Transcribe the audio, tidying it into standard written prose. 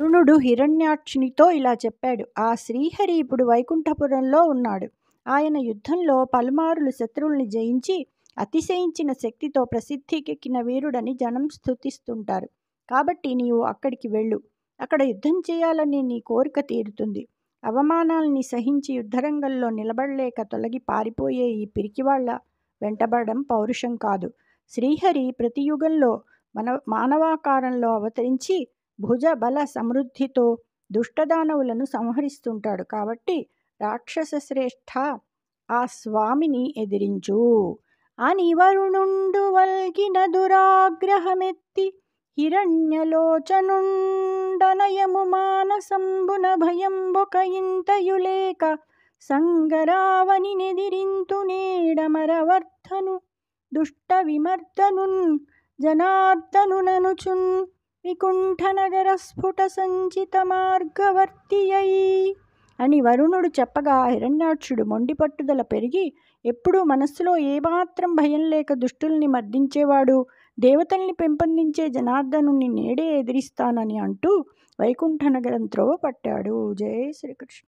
వరుణుడు హిరణ్యాక్షునితో ఇలా చెప్పాడు. ఆ శ్రీహరి ఇప్పుడు వైకుంఠపురంలో ఉన్నాడు. ఆయన యుద్ధంలో పలుమారులు శత్రువుల్ని జయించి అతిశయించిన శక్తితో ప్రసిద్ధికెక్కిన వీరుడని జనం స్తుతిస్తుంటారు. కాబట్టి నీవు అక్కడికి వెళ్ళు. అక్కడ యుద్ధం చేయాలని నీ కోరిక తీరుతుంది. అవమానాల్ని సహించి యుద్ధరంగంలో నిలబడలేక తొలగి పారిపోయే ఈ పిరికివాళ్ల వెంటబడడం పౌరుషం కాదు. శ్రీహరి ప్రతి యుగంలో మానవాకారంలో అవతరించి భుజ బల సమృద్ధితో దుష్టదానవులను సంహరిస్తుంటాడు. కాబట్టి రాక్షస శ్రేష్ఠ ఆ స్వామిని ఎదిరించు అని వరుణుండు వల్గిన దురాగ్రహమెత్తి హిరణ్యలోచనుండనయము మానసంబున భయంబొక ఇంతయులేక సంగరావని నెదిరింతు నేడమరవర్ధను దుష్ట విమర్దనున్ జనార్దనుననుచున్ వికుంఠనగర స్ఫుట సంచిత మార్గవర్తియై అని వరుణుడు చెప్పగా హిరణ్యాక్షుడు మొండి పట్టుదల పెరిగి ఎప్పుడూ మనస్సులో ఏమాత్రం భయం లేక దుష్టుల్ని మర్దించేవాడు, దేవతల్ని పెంపొందించే జనార్దనుని నేడే ఎదిరిస్తానని అంటూ వైకుంఠనగరం త్రోవ పట్టాడు. జై శ్రీకృష్ణ.